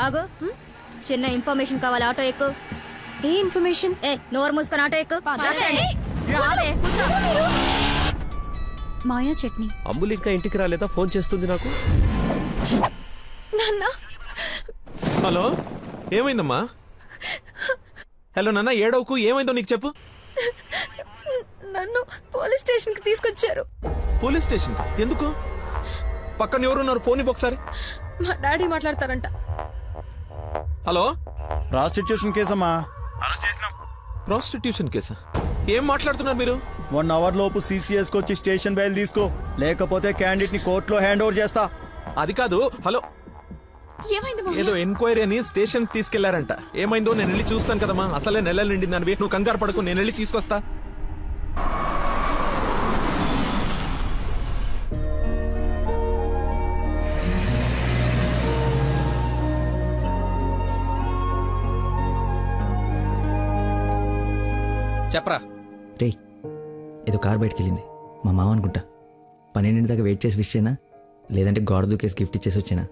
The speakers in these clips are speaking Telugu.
ఆగు. చిన్న ఇన్ఫర్మేషన్ కావాలి, ఆటో ఎక్కు. ఏ ఇన్ఫర్మేషన్? నోరు మూసుకొని ఆటో ఎక్కు. రావే కూర్చో. మాయా చట్నీ. అంబులు ఇంకా ఇంటికి రాలేదా? ఫోన్ చేస్తుంది నాకు. నాన్న. హలో, ఏమైందమ్మా? హలో నాన్న, ఏడవకు. ఏమైందో నీకు చెప్పు. నన్ను పోలీస్ స్టేషన్ కి తీసుకొచ్చారు. పోలీస్ స్టేషన్ ఎందుకు? పక్కన ఎవరున్నారు? ఫోన్ ఇవ్వు ఒకసారి. మా డాడీ మాట్లాడతారంట. హలో, ప్రాస్టిట్యూషన్ కేసమ్మా. ప్రాస్టిట్యూషన్ కేసా? ఏం మాట్లాడుతున్నారు మీరు? 1 అవర్ లోపు CCS కి వచ్చి స్టేషన్ బయలు తీసుకో, లేకపోతే క్యాండిడేట్ ని కోర్టులో హ్యాండ్ ఓవర్ చేస్తా. అది కాదు. హలో, ఏదో ఎంక్వైరీ అని స్టేషన్ కి తీసుకెళ్లారంట. ఏమైందో నేను వెళ్ళి చూస్తాను కదమ్మా. అసలే నెలలు నిండిందని. నువ్వు కంగారు పడకు, నేను వెళ్ళి తీసుకొస్తా. చెప్పరా రే, ఏదో కార్ బయటకు వెళ్ళింది. మా మామ అనుకుంటా. 12 దాకా వెయిట్ చేసి విష్ చేయనా, లేదంటే గోడ దూకేసి గిఫ్ట్ ఇచ్చేసి వచ్చేనా?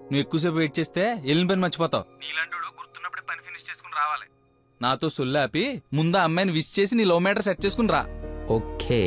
నువ్వు ఎక్కువసేపు వెయిట్ చేస్తే వెళ్ళిన పని మర్చిపోతావు. నీలాంటి గుర్తున్నప్పుడే పని ఫినిష్ చేసుకుని రావాలి. నాతో సొల్లాపి ముందు అమ్మాయిని విష్ చేసి నీ లవ్ మ్యాటర్ సెట్ చేసుకుని రా. ఓకే.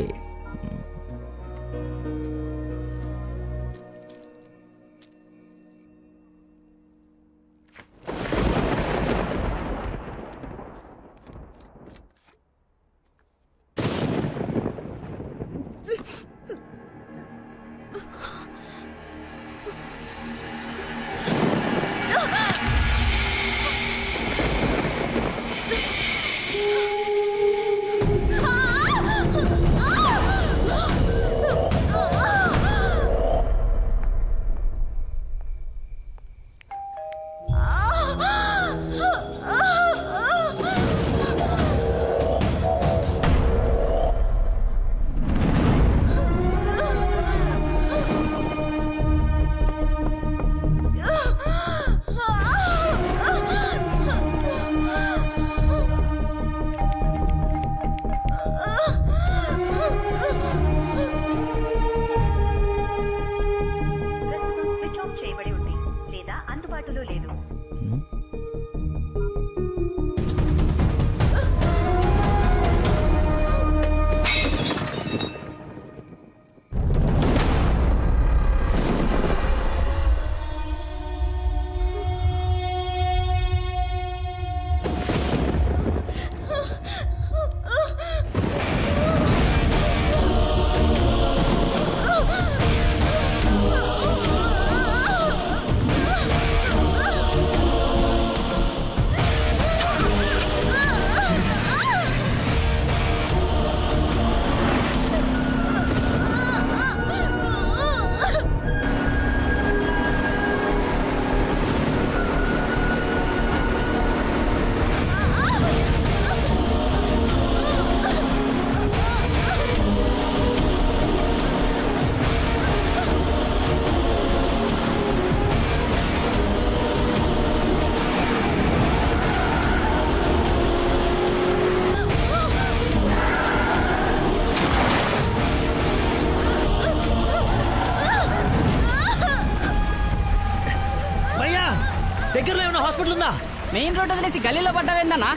దగ్గరలో ఏమైనా హాస్పిటల్ ఉందా? మెయిన్ రోడ్ వదిలేసి గల్లీలో పడ్డావేందన్నా?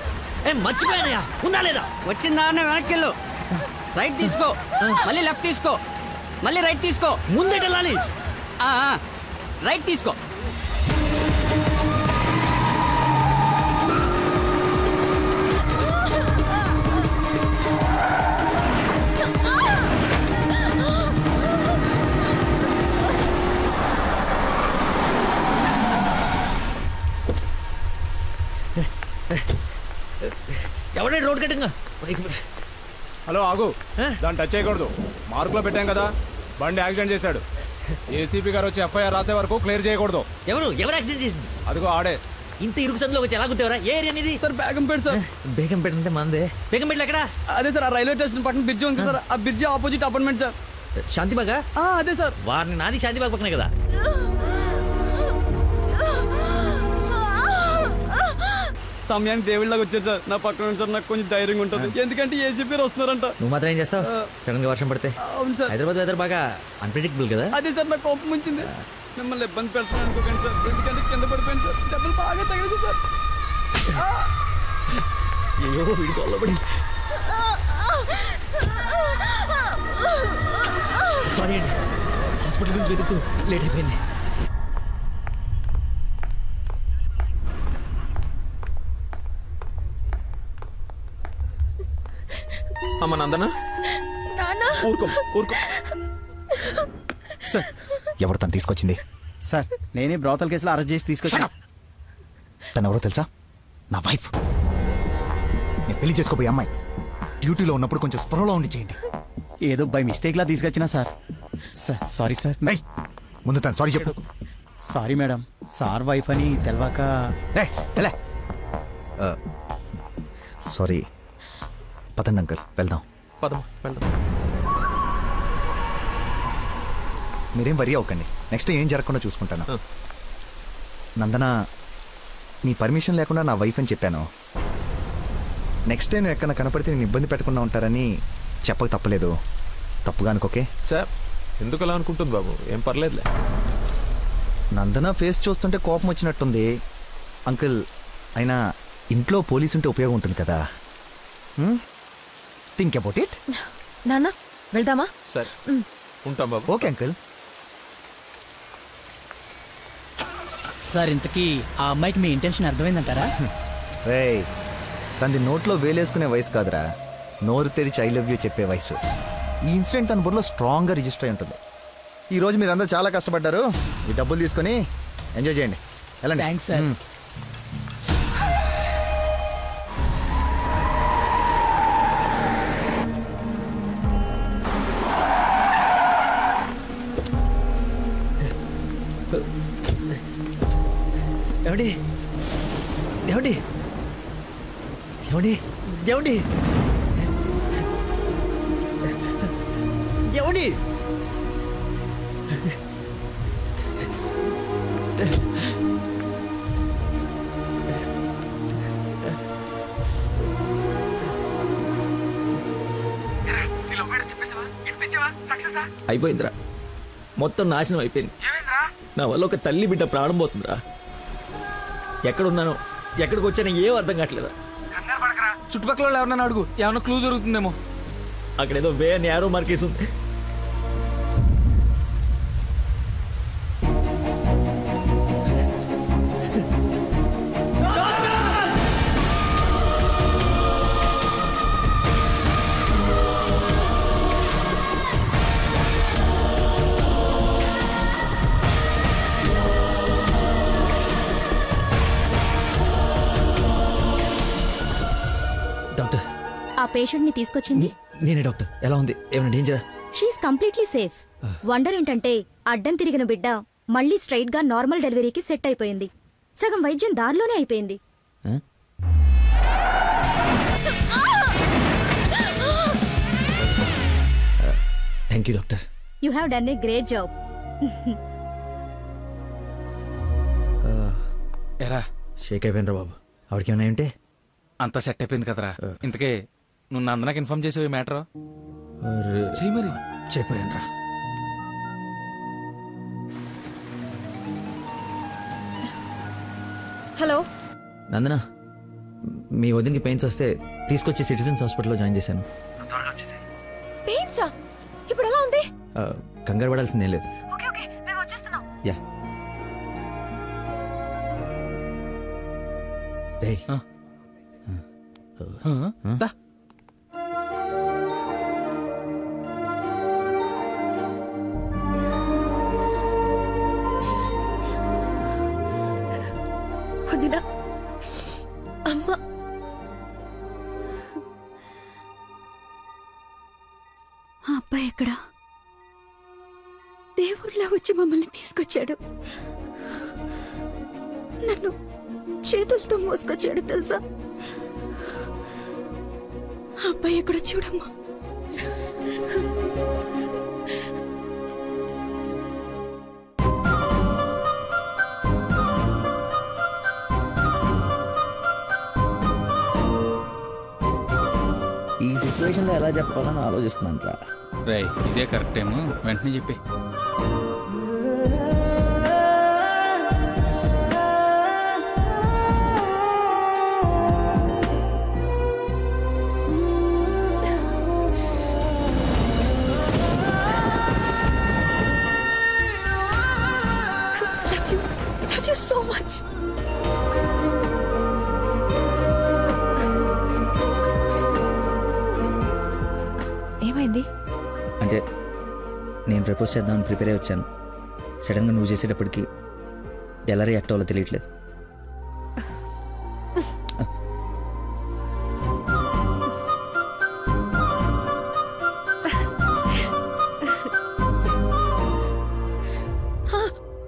మర్చిపోయానయ్యా. ఉందా లేదా? వచ్చిందా వెనక్కి వెళ్ళు. రైట్ తీసుకో, మళ్ళీ లెఫ్ట్ తీసుకో, మళ్ళీ రైట్ తీసుకో. ముందేట వెళ్ళాలి. రైట్ తీసుకో. ఎవడే రోడ్ కట్టింగా? హలో ఆగు, దాన్ని టచ్ చేయకూడదు. మార్కులో పెట్టాం కదా. బండి యాక్సిడెంట్ చేశాడు. ఏసీపీ గారు వచ్చి ఎఫ్ఐఆర్ రాసే వరకు క్లియర్ చేయకూడదు. ఎవరు యాక్సిడెంట్ చేసింది? అదిగో ఆడే. ఇంత ఇరుకు సందులో వచ్చి ఎలా గుర్తేవరా? ఏ ఏరియా అనేది? Sir Begumpet sir. బేగంపేట అంటే మందే. బేగంపేటలో ఎక్కడ? అదే సార్, ఆ రైల్వే స్టేషన్ పక్కన బ్రిడ్జి ఉంది సార్. ఆ బ్రిడ్జి ఆపోజిట్ అపార్ట్మెంట్ సార్. శాంతిబాగా? అదే సార్. వారిని నాది శాంతిబాగ్ పక్కనే కదా. సమయానికి దేవుళ్ళగా వచ్చారు సార్. నా పక్కన సార్ నాకు కొంచెం ధైర్యంగా ఉంటుంది, ఎందుకంటే ఏసీపీ వస్తున్నారంట. నువ్వు మాత్రం ఏం చేస్తావు? సడన్ గా వర్షం పడితే? అవును సార్. హైదరాబాద్ వెదర్ బాగా అన్ప్రెడిక్టబుల్ కదా. అదే సార్, నాకు కోపం వచ్చింది. మిమ్మల్ని ఇబ్బంది పెడతాను అనుకోకండి సార్, ఎందుకంటే కింద పడిపోయింది సార్, డబ్బులు బాగా తగిలేసి సార్. అయ్యో వీడికి అల్లబడి. సారీ అండి, హాస్పిటల్ గురించి వెతుకుతూ లేట్ అయిపోయింది. అమ్మ నందన, నానా ఊరుకో ఊరుకో. సార్ ఎవరు తను తీసుకొచ్చింది? సార్ నేనే బ్రోతల్ కేసులో అరెస్ట్ చేసి తీసుకొచ్చాను. తను ఎవరో తెలుసా? నా వైఫ్. నేను పెళ్లి చేసుకోబోయే అమ్మాయి. డ్యూటీలో ఉన్నప్పుడు కొంచెం స్పృహలో ఉండి చేయండి. ఏదో బై మిస్టేక్ లా తీసుకొచ్చినా సార్. Sorry sir. ఏయ్, ముందు తను సారీ చెప్పు. సారీ మేడం, సార్ వైఫ్ అని తెలవాక. సారీ. పదండి అంకుల్, వెళ్దాం. పదమ్మా వెళ్దాం. మీరేం వరి అవ్వకండి, నెక్స్ట్ ఏం జరగకుండా చూసుకుంటాను. నందన, నీ పర్మిషన్ లేకుండా నా వైఫ్ అని చెప్పాను. నెక్స్ట్ టైం ఎక్కడ కనపడితే నేను ఇబ్బంది పెట్టకుండా ఉంటారని చెప్పక తప్పలేదు. తప్పుగా అనుకోకే. సార్ ఎందుకు అలా అనుకుంటుంది బాబు, ఏం పర్లేదులే. నందన ఫేస్ చూస్తుంటే కోపం వచ్చినట్టుంది అంకుల్. అయినా ఇంట్లో పోలీసు ఉంటే ఉపయోగం ఉంటుంది కదా. Think about it. నాన్న వెళ్దామా? సరే ఉంటాం బాబు. Okay uncle. సార్ ఇంతకీ ఆ అమ్మాయికి మీ ఇంటెన్షన్ అర్థమైందంటారా? రేయ్, తనది నోట్లో వేలేసుకునే వయసు కాదురా, నోరు తెరిచి ఐ లవ్ యూ చెప్పే వయసు. ఈ ఇన్సిడెంట్ తన బుర్రలో స్ట్రాంగ్గా రిజిస్టర్ అయి ఉంటుంది. ఈరోజు మీరు అందరూ చాలా కష్టపడ్డారు. ఈ డబ్బులు తీసుకొని ఎంజాయ్ చేయండి. వెళ్ళండి. Thanks sir. ఏమండి ఏమండి ఏమండి ఏమండి ఏమండి అయిపోయిందిరా, మొత్తం నాశనం అయిపోయింది. నా వల్ల ఒక తల్లి బిడ్డ ప్రాణం పోతుందిరా. ఎక్కడున్నానో ఎక్కడికి వచ్చానో ఏం అర్థం కావట్లేదా. చుట్టుపక్కల వాళ్ళు ఎవరన్నా అడుగు, ఏమన్నా క్లూ దొరుకుతుందేమో. అక్కడ ఏదో వే అని యారో మార్కేసి ఉంది. డాక్టర్, ఆ పేషెంట్ ని తీసుకొచ్చింది నేనే డాక్టర్. ఎలా ఉంది? ఏమైనా డేంజరా? She is completely safe. వండర్ ఏంటంటే అడ్డం తిరిగిన బిడ్డ మళ్ళీ స్ట్రైట్ గా నార్మల్ డెలివరీకి సెట్ అయిపోయింది. సగం వైద్యం దారిలోనే అయిపోయింది. Thank you doctor. You have done a great job. ఎరా షేక్ అయిపోయినరా బాబు. ఆవిడకి ఏమైనా ఉంటే అంతా సెట్ అయిపోయింది కదరా. ఇంతకే నువ్వు నందనకి ఇన్ఫార్మ్ చేసేవి మ్యాటర్ చెయ్యి మరి. చెప్పాను రా. హలో నందన, మీ వదినకి పెయిన్స్ వస్తే తీసుకొచ్చి సిటిజన్స్ హాస్పిటల్లో జాయిన్ చేశాను. పెయిన్సా? ఇప్పుడు ఎలా ఉంది? కంగారు పడాల్సిందేం లేదు. యా. రేయ్, దా. వదినా, అమ్మ, ఆ అబ్బాయి ఎక్కడా? దేవుళ్ళ వచ్చి మమ్మల్ని తీసుకొచ్చాడు. నన్ను చేతులతో మోసుకొచ్చాడు తెలుసా? ఆ అబ్బాయి ఎక్కడ చూడమ్మా. ఈ సిచ్యువేషన్లో ఎలా చెప్పాలని ఆలోచిస్తున్నాను రా. రేయ్, ఇదే కరెక్ట్ టైం, వెంటనే చెప్పి. So much. ఏమైంది? అంటే నేను ప్రపోజ్ చేద్దామని ప్రిపేర్ అయి వచ్చాను. సడన్గా నువ్వు చేసేటప్పటికి ఎలా రియాక్ట్ అవ్వాలో తెలియట్లేదు.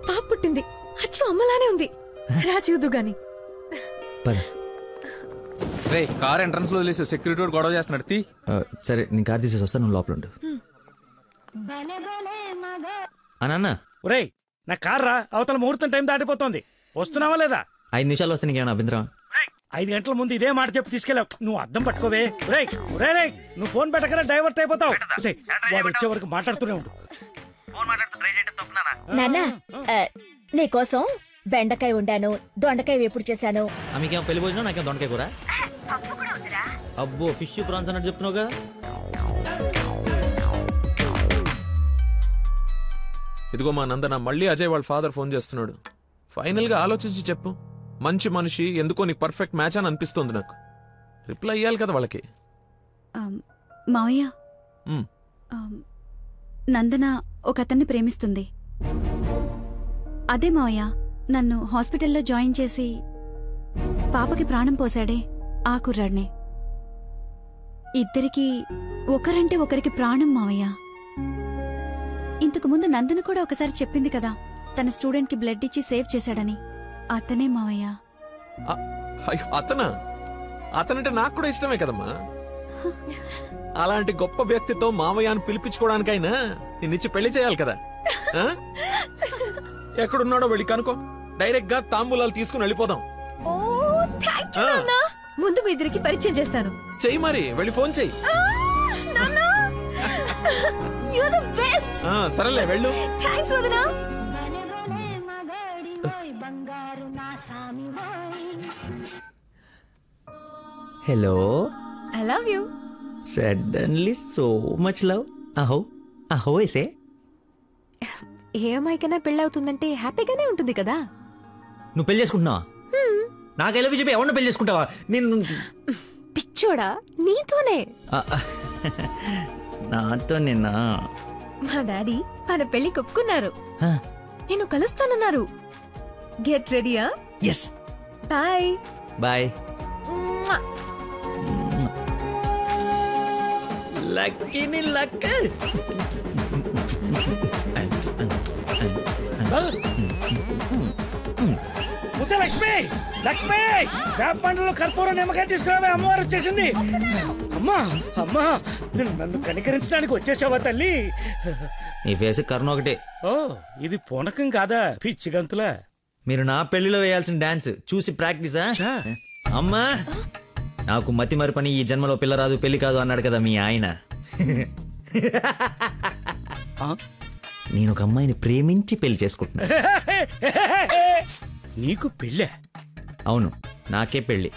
పాప పుట్టింది. అచ్చు అమ్మలానే ఉంది. రా చూదు గాని. రే కార్ ఎంట్రన్స్ లో వదిలేసి సెక్యూరిటీ వాడు గొడవ చేస్తున్నాడు. తీ. సరే నేను కార్ తీసేసి వస్తాను, నువ్వు లోపల ఉండు. అన్న ఒరేయ్ నా కార్ రా, అవతల ముహూర్తం టైం దాటిపోతుంది. వస్తున్నావా లేదా? 5 నిమిషాలు వస్తే నీకేమైనా అభ్యంతరం? 5 గంటల ముందు ఇదే మాట చెప్పి తీసుకెళ్ళావు. నువ్వు అద్దం పట్టుకోవే. రేయ్ రేయ్ నువ్వు ఫోన్ పెట్టకరా డైవర్ట్ అయిపోతావు. వాడు వచ్చే వరకు మాట్లాడుతూనే ఉండు. నాన్న నీకోసం బెండకాయ వండాను, దొండకాయ వేపుడు చేశాను. మీకేమో పెళ్లి భోజనం, నాకేమో దొండకాయ కూర. అబ్బో ఫిష్ ప్రాన్స్ అన్నట్టు చెప్తున్నావుగా. ఇదిగో మా నందన, మళ్ళీ అజయ్ వాళ్ళ ఫాదర్ ఫోన్ చేస్తున్నాడు. ఫైనల్ గా ఆలోచించి చెప్పు. మంచి మనిషి, ఎందుకో నీకు పర్ఫెక్ట్ మ్యాచ్ అని అనిపిస్తుంది నాకు. రిప్లై ఇయ్యాలి కదా వాళ్ళకి. మావయ్య, నందన ఒక అతన్ని ప్రేమిస్తుంది. అదే మావయ్య నన్ను హాస్పిటల్లో జాయిన్ చేసి పాపకి ప్రాణం పోసాడే ఆ కుర్రాడ్నే. ఇద్దరికి ఒకరంటే ఒకరికి ప్రాణం మావయ్య. ఇంతకు ముందు నందన కూడా ఒకసారి చెప్పింది కదా, తన స్టూడెంట్ కి బ్లడ్ ఇచ్చి సేవ్ చేశాడని. అతనే మావయ్య. అతనా? అతనంటే నాకు కూడా ఇష్టమే కదమ్మా. అలాంటి గొప్ప వ్యక్తితో మావయ్య అని పిలిపించుకోవడానికైనా నిన్నిచ్చి పెళ్లి చేయాలి కదా. ఎక్కడున్నాడో వెళ్ళి కనుకో, డైరెక్ట్ గా తాంబూలాలు తీసుకుని వెళ్ళిపోదాం. ముందు మీ ఇద్దరికి పరిచయం చేస్తాను. చెయ్యి మరి, వెళ్ళి ఫోన్ చెయ్యి. సరేలే వెళ్ళు. థాంక్స్ వదనా. Hello. I love you. Suddenly so much love. అహో అహో ఏసే. ఏ అమ్మాయికైనా పెళ్ళవుతుందంటే హ్యాపీగానే ఉంటుంది కదా. నువ్వు పెళ్లి చేసుకుంటున్నావా? నాకు ఎలా చెప్పి ఎవరిని పెళ్లి చేసుకుంటావా? నేను పిచ్చోడా నీతోనే. నాతో నిన్న మా డాడీ మన పెళ్లి ఒప్పుకున్నారు. నేను కలుస్తానన్నారు. గెట్ రెడీయా? ఎస్. Bye bye. లక్కీని లక్క. లక్ష్మి లక్ష్మి వేప పండ్లలో కర్పూరం నిమ్మకాయ తీసుకురావే, అమ్మవారు వచ్చేసింది. అమ్మా అమ్మా నన్ను కనికరించడానికి వచ్చేసావా తల్లి? నీ ఫేస్ కరుణ ఒకటే. ఓ ఇది పూనకం కాదా పిచ్చి గంతులా? మీరు నా పెళ్లిలో వేయాల్సిన డాన్స్ చూసి ప్రాక్టీసా? అమ్మా నాకు మతి మరి పని, ఈ జన్మలో పిల్ల రాదు పెళ్లి కాదు అన్నాడు కదా మీ ఆయన. నేను ఒక అమ్మాయిని ప్రేమించి పెళ్లి చేసుకుంటున్నా. నీకు పెళ్ళే? అవును, నాకే పెళ్లి.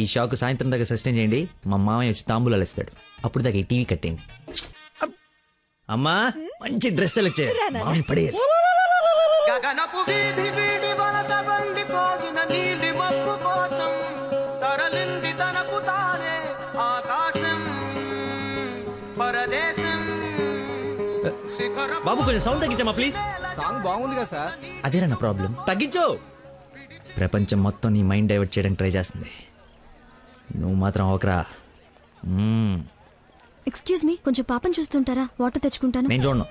ఈ షాక్ సాయంత్రం దాకా సస్టైన్ చేయండి. మా మామయ్య వచ్చి తాంబూలాలు ఇస్తాడు. అప్పుడు దాకా ఈ టీవీ కట్టేయండి. అమ్మా మంచి డ్రెస్ సెలెక్ట్ చేయాలి. మామయ్య పడేయాలి. గగనపు వీధి వీడి వలసబండిపోగిన నీలి మబ్బు కోసం తరలింది తనకు తానే ఆకాశం పరదేశం. బాబు కొంచెం సౌండ్ తగ్గించమ్మా ప్లీజ్. సాంగ్ బాగుంది కదా సార్. అదేరా నా ప్రాబ్లం. తగ్గించు. ప్రపంచం మొత్తం నీ మైండ్ డైవర్ట్ చేయడానికి ట్రై చేస్తుంది. నువ్వు మాత్రం ఒకరా. ఎక్స్క్యూజ్ మీ, కొంచెం పాపను చూస్తుంటారా? వాటర్ తెచ్చుకుంటాను. నేను చూడను.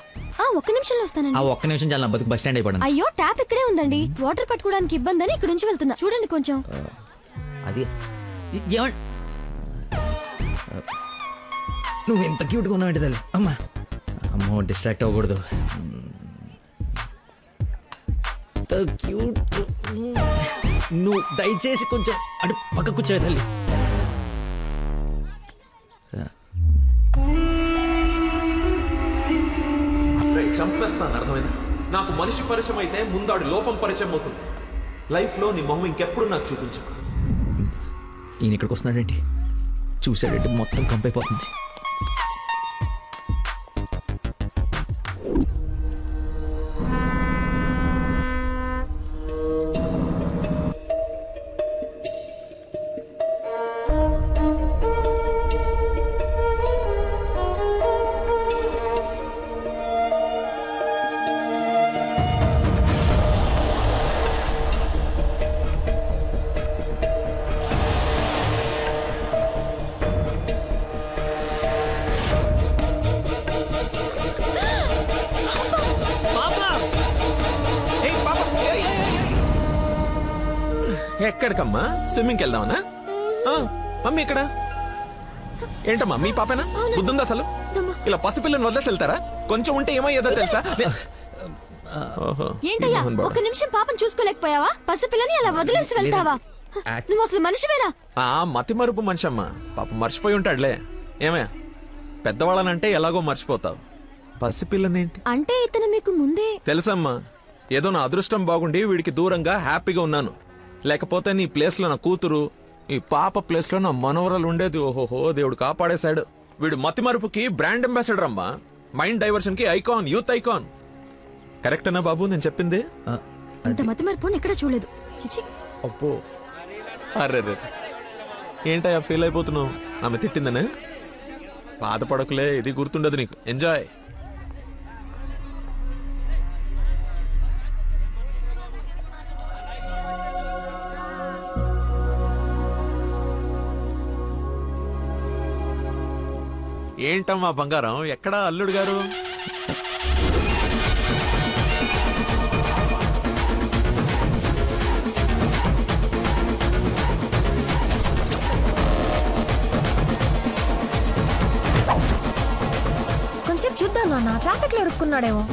ఒక్క నిమిషంలో వస్తానండి. ఒక్క నిమిషం చాలా బతుకు బస్ స్టాండ్ అయిపోయాను. అయ్యో ట్యాప్ ఇక్కడే ఉందండి. వాటర్ పట్టుకోవడానికి ఇబ్బంది అని ఇక్కడ నుంచి వెళ్తున్నా. చూడండి కొంచెం. అది నువ్వు ఎంత క్యూట్గా ఉన్నావు ఏంటి తల్లి. అమ్మా అమ్మో డిస్ట్రాక్ట్ అవ్వకూడదు. క్యూట్. నువ్వు దయచేసి కొంచెం అటు పక్క కూర్చోవే తల్లి. చంపేస్తాను, అర్థమైంది? నాకు మనిషి పరిచయం అయితే ముందాడు లోపం పరిచయం అవుతుంది. లైఫ్ లో నీ మొహం ఇంకెప్పుడు నాకు చూపించు. ఈయన ఇక్కడికి వస్తున్నాడేంటి? చూసాడంటే మొత్తం కంపైపోతుంది. ఎక్కడికమ్మా? స్విమ్మింగ్కి వెళ్దామనా? మమ్మీ ఇక్కడ ఏంటమ్మా మీ పాపేనా? బుద్ధుందా అసలు? ఇలా పసిపిల్లని వదిలేసి వెళ్తారా? కొంచెం ఉంటే ఏమయ్యేదో తెలుసా? ఏంటయ్యా ఒక నిమిషం పాపం చూసుకోలేకపోయావా? పసిపిల్లని అలా వదిలేసి వెళ్తావా? నువ్వు అసలు మనిషివేనా? మతి మరుపు మనిషి అమ్మా, పాప మర్చిపోయి ఉంటాడులే. ఏమే పెద్దవాళ్ళనంటే ఎలాగో మర్చిపోతావు, పసిపిల్లనేంటి అంటే ఇతను మీకు ముందే తెలుసమ్మా. ఏదో నా అదృష్టం బాగుండి వీడికి దూరంగా హ్యాపీగా ఉన్నాను. లేకపోతే నీ ప్లేస్ లో నా కూతురు, ఈ పాప ప్లేస్ లో నా మనవరాలు ఉండేది. ఓహోహో, దేవుడు కాపాడేశాడు. వీడు మతి మరుపుకి బ్రాండ్ అంబాసిడర్ అమ్మా, మైండ్ డైవర్షన్ కి ఐకాన్, యూత్ ఐకాన్. కరెక్టేనా బాబు నేను చెప్పింది? ఇంత మతి మరుపు ఎక్కడ చూడలేదు. చిచి. అబ్బో, అరే ఏంటయ్యా ఫీల్ అయిపోతున్నావు? ఆమె తిట్టిందనే? బాధపడకులే, ఇది గుర్తుండదు నీకు. ఎంజాయ్. ఏంటమ్మా బంగారం, ఎక్కడా అల్లుడు గారు? కొంచెం చూద్దాం నాన్న, ట్రాఫిక్ లో ఇరుక్కున్నాడేమో.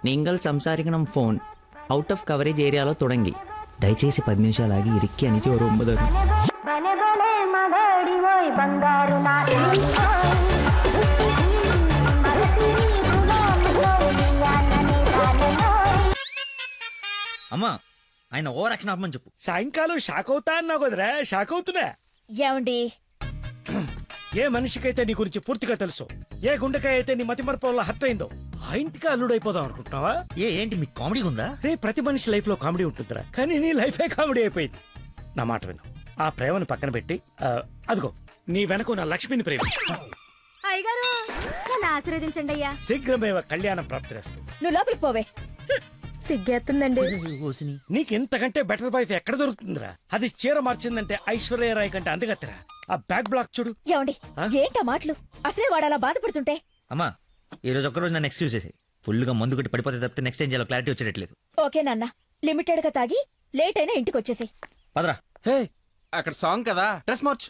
நீங்கள் സംസാരിക്കണം ഫോൺ ഔട്ട് ഓഫ് കവറേജ് ഏരിയలో തുടങ്ങി దయచేసి 10 నిమిషాలు ఆగి ఇరిక్కి అనిచి ఓ 9. అమ్మా ఆయన ఓవర్ యాక్షన్ ఆపమని చెప్పు. సాయంకాలం షాక్ అవుతా అన్నావు కదరా, షాక్ అవుతున్నా. ఏమండి, ఏ మనిషికైతే నీ గురించి పూర్తిగా తెలుసు, ఏ గుండెకాయ అయితే నీ మతి మరపు వల్ల హర్ట్ అయిందో, ఆ ఇంటికి అల్లుడైపోదాం అనుకుంటున్నావా? ఏంటి మీకు కామెడీ ఉందా? రే, ప్రతి మనిషి లైఫ్ లో కామెడీ ఉంటుందిరా, కానీ నీ లైఫే కామెడీ అయిపోయింది. నా మాట విను, ఆ ప్రేమను పక్కన పెట్టి అదిగో నీ వెనక నా లక్ష్మిని ప్రేమించు. అయ్యగారు నన్ను ఆశీర్వదించండి అయ్యా. శీఘ్రమేవ కళ్యాణం ప్రాప్తిరేస్తూ. నువ్వు లోపలికి పోవే. సిగ్గేస్తుందండి. నీకెంతకంటే బెటర్ వైఫ్ ఎక్కడ దొరుకుతుందిరా? అది చీర మార్చిందంటే ఐశ్వర్యరాయ్ కంటే అందగత్తరా. ఆ బ్యాక్ బ్లాక్ చూడు. ఏమండి, ఏంటా మాటలు? అసలే వాడు అలా బాధపడుతుంటే. అమ్మా ఈ రోజు ఒక్కరోజు నన్ను ఎక్స్క్యూజ్ చేసి, ఫుల్ గా మందు కొట్టి పడిపోతే తప్పితే నెక్స్ట్ ఏం చేయాలో క్లారిటీ వచ్చేటట్లేదు. ఓకే నాన్న, లిమిటెడ్ గా తాగి లేట్ అయినా ఇంటికి వచ్చేసాయి. పదరా. హే, అక్కడ సాంగ్ కదా, డ్రెస్ మార్చు.